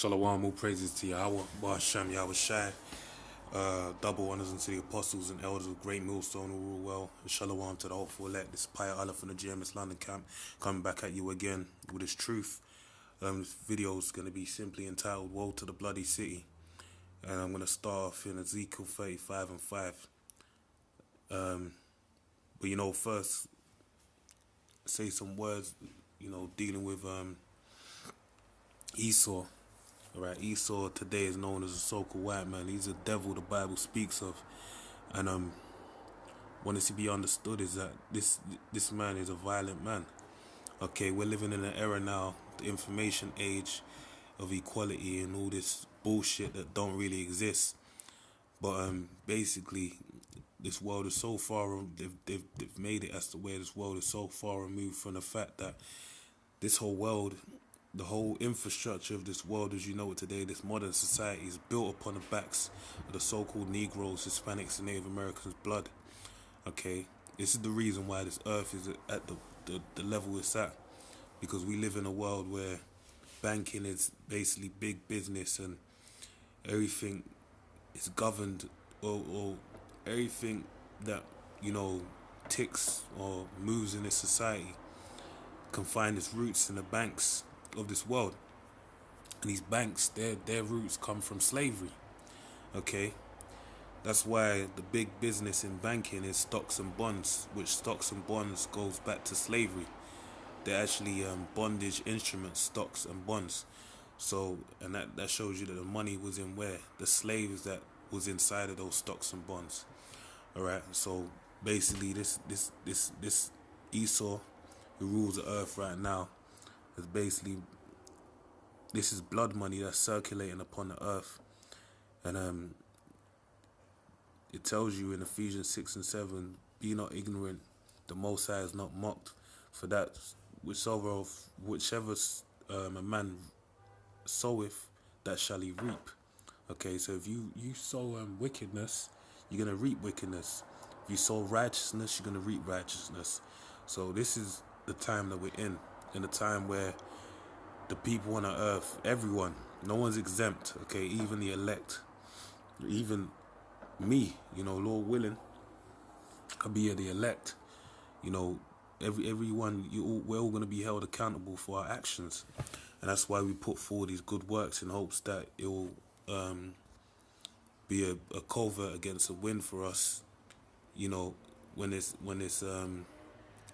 Shalom, all praises to Yahweh, Bahasham, Yahweh Shai. Double honors unto the apostles and elders of Great Millstone who rule well. And shalom to the hopeful elect. This Paya Allah from the GMS London camp coming back at you again with his truth. This video is going to be simply entitled Woe to the Bloody City. And I'm going to start off in Ezekiel 35 and 5. But first, say some words, dealing with Esau. Alright, Esau today is known as a so-called white man. He's a devil the Bible speaks of. And what is to be understood is that this man is a violent man. Okay, we're living in an era now, the information age of equality and all this bullshit that don't really exist. But basically, this world is so far, they've made it as to where this world is so far removed from the fact that this whole world, the whole infrastructure of this world as you know it today, this modern society, is built upon the backs of the so-called Negroes, Hispanics, and Native Americans' blood. Okay, this is the reason why this earth is at the level it's at, because we live in a world where banking is basically big business and everything is governed, or everything that ticks or moves in this society can find its roots in the banks of this world. And these banks, their roots come from slavery. Okay, that's why the big business in banking is stocks and bonds, which stocks and bonds goes back to slavery. They're actually bondage instruments, stocks and bonds. So, and that shows you that the money was in where? The slaves that was inside of those stocks and bonds. Alright, so basically this Esau who rules the earth right now is basically, this is blood money that's circulating upon the earth. And it tells you in Ephesians 6 and 7, be not ignorant, the Most High is not mocked, for that whichever a man soweth, that shall he reap. Okay, so if you sow wickedness, you're going to reap wickedness. If you sow righteousness, you're going to reap righteousness. So this is the time that we're in a time where the people on the earth, everyone, no one's exempt, okay, even the elect, even me, Lord willing, I'll be the elect, everyone, we're all going to be held accountable for our actions. And that's why we put forward these good works in hopes that it will be a covert against a win for us, when it's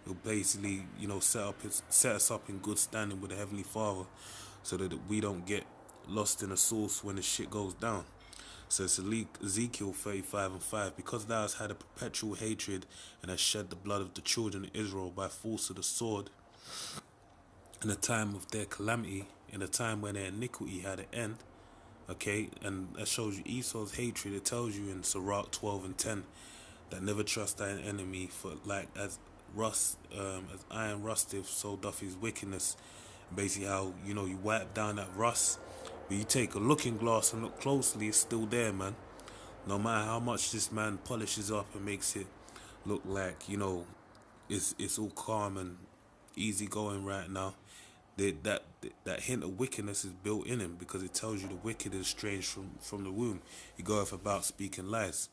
it'll basically, set us up in good standing with the Heavenly Father, so that we don't get lost in the source when the shit goes down. So it's Ezekiel 35 and 5. Because thou hast had a perpetual hatred and hast shed the blood of the children of Israel by force of the sword, in the time of their calamity, in the time when their iniquity had an end. Okay, and that shows you Esau's hatred. It tells you in Sirach 12 and 10 that never trust thine enemy, for like as iron rusteth, so doth his wickedness. Basically how, you wipe down that rust, but you take a looking glass and look closely, it's still there, man. No matter how much this man polishes up and makes it look like, it's all calm and easy going right now, that hint of wickedness is built in him, because it tells you the wicked is estranged from the womb. He goeth about speaking lies.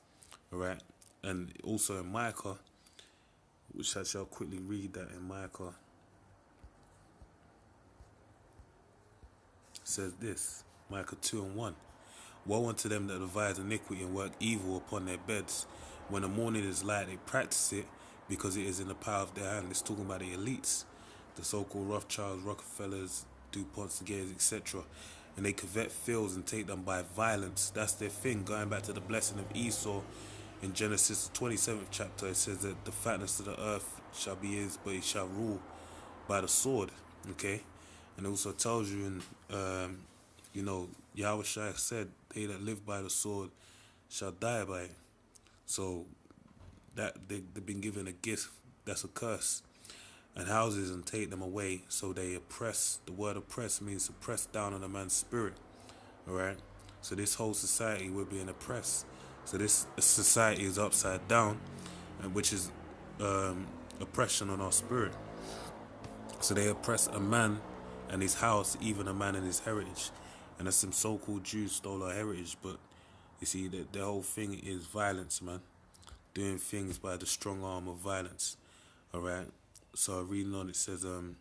Alright, and also in Micah, which I shall quickly read that in Micah, says this, Micah 2 and 1. Woe unto them that devise iniquity and work evil upon their beds. When the morning is light, they practice it, because it is in the power of their hand. It's talking about the elites, the so-called Rothschilds, Rockefellers, DuPonts, Gates, etc. And they covet fields and take them by violence. That's their thing. Going back to the blessing of Esau in Genesis the 27th chapter, it says that the fatness of the earth shall be his, but he shall rule by the sword. Okay, and it also tells you in Yahweh Shai said, they that live by the sword shall die by it. So that they've been given a gift that's a curse, and houses and take them away. So they oppress. The word oppress means to press down on a man's spirit. Alright, so this whole society, we're being oppressed. So this society is upside down, and which is oppression on our spirit. So they oppress a man and his house, even a man and his heritage. And that some so-called Jews stole our heritage, but you see that the whole thing is violence, man. Doing things by the strong arm of violence. Alright? So reading on, it says in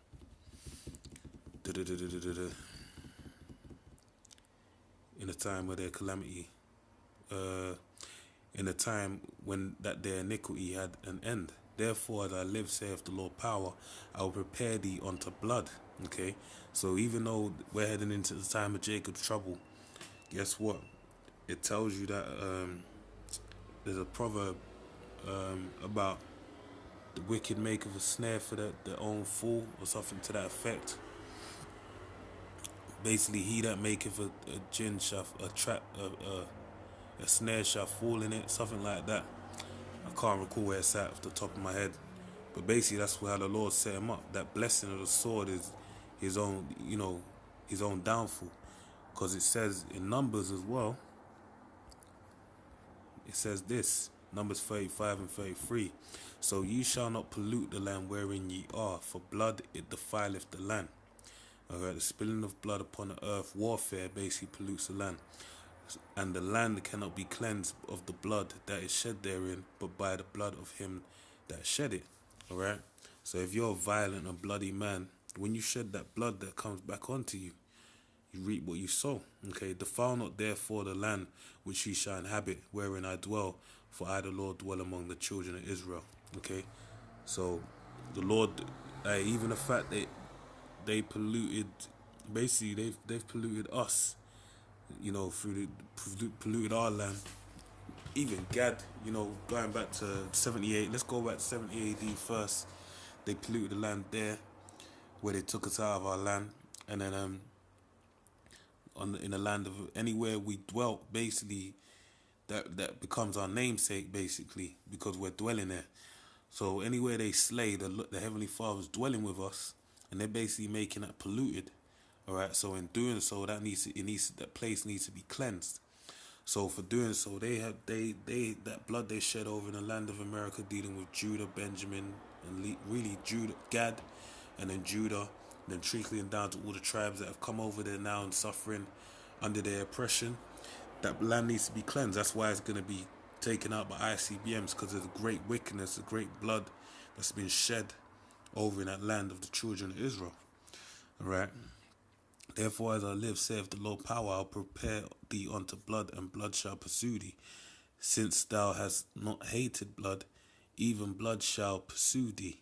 a time of their calamity, in a time when that their iniquity had an end. Therefore, as I live, saith the Lord power, I will prepare thee unto blood. Okay? So even though we're heading into the time of Jacob's trouble, guess what? It tells you that there's a proverb about the wicked maketh a snare for their own fool, or something to that effect. Basically, he that maketh a gin shall a snare shall fall in it, something like that. I can't recall where it's at off the top of my head, but basically that's how the Lord set him up. That blessing of the sword is his own, his own downfall, because it says in Numbers as well. It says this, Numbers 35 and 33. So ye shall not pollute the land wherein ye are, for blood it defileth the land. Alright, the spilling of blood upon the earth, warfare basically pollutes the land. And the land cannot be cleansed of the blood that is shed therein, but by the blood of him that shed it. Alright? So if you're a violent and bloody man, when you shed that blood, that comes back onto you. You reap what you sow. Okay, defile not therefore the land which ye shall inhabit, wherein I dwell, for I the Lord dwell among the children of Israel. Okay, so the Lord, even the fact that they polluted, basically they've polluted us, through polluted our land. Even Gad, going back to 78. Let's go back to 70 AD first. They polluted the land there, where they took us out of our land, and then in the land of anywhere we dwelt, basically that becomes our namesake, basically, because we're dwelling there. So anywhere they slay, the Heavenly Father's dwelling with us, and they're basically making that polluted. All right. So in doing so, that place needs to be cleansed. So for doing so, that blood they shed over in the land of America, dealing with Judah, Benjamin, and really Judah, Gad, and then Judah, and then trickling down to all the tribes that have come over there now and suffering under their oppression. That land needs to be cleansed. That's why it's going to be taken out by ICBMs, because there's a great wickedness, a great blood that's been shed over in that land of the children of Israel. All right. Therefore, as I live, saith the Lord power, I'll prepare thee unto blood, and blood shall pursue thee. Since thou hast not hated blood, even blood shall pursue thee.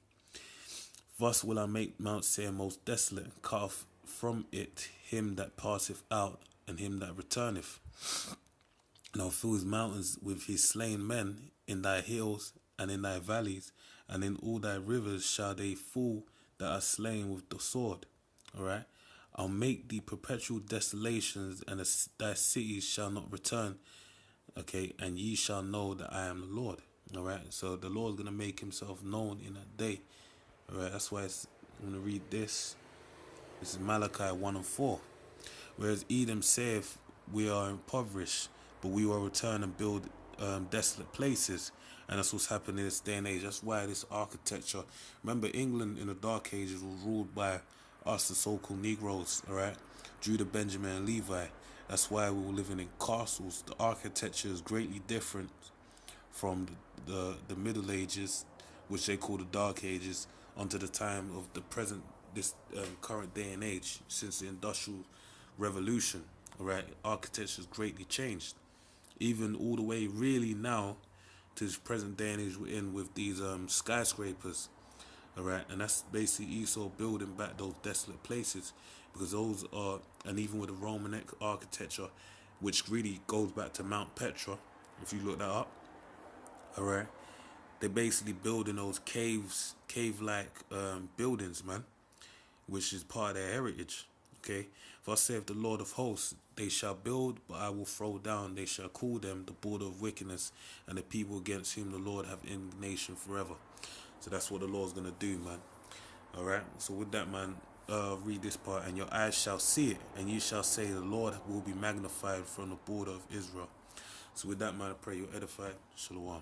Thus will I make Mount Seir most desolate, and cut off from it him that passeth out, and him that returneth. And I'll fill his mountains with his slain men. In thy hills and in thy valleys and in all thy rivers shall they fall that are slain with the sword. Alright? I'll make thee perpetual desolations, and thy cities shall not return. Okay? And ye shall know that I am the Lord. Alright? So the Lord's going to make himself known in that day. Alright? That's why I'm going to read this. This is Malachi 1 and 4. Whereas Edom saith, we are impoverished, but we will return and build desolate places. And that's what's happening in this day and age. That's why this architecture. Remember, England in the Dark Ages was ruled by us, the so-called Negroes, alright? Judah, Benjamin, and Levi. That's why we were living in castles. The architecture is greatly different from the Middle Ages, which they call the Dark Ages, onto the time of the present, this current day and age, since the Industrial Revolution. Alright, architecture has greatly changed. Even all the way really now to this present day and age we're in with these skyscrapers. Alright, and that's basically Esau building back those desolate places, because those are, and even with the Roman architecture, which really goes back to Mount Petra, if you look that up. Alright, they're basically building those cave-like buildings, man, which is part of their heritage. Okay, thus saith the Lord of hosts, they shall build, but I will throw down. They shall call them the border of wickedness, and the people against whom the Lord have indignation forever. So that's what the Lord's going to do, man. Alright, so with that, man, read this part. And your eyes shall see it, and you shall say, the Lord will be magnified from the border of Israel. So with that, man, I pray you're edified. Shalom.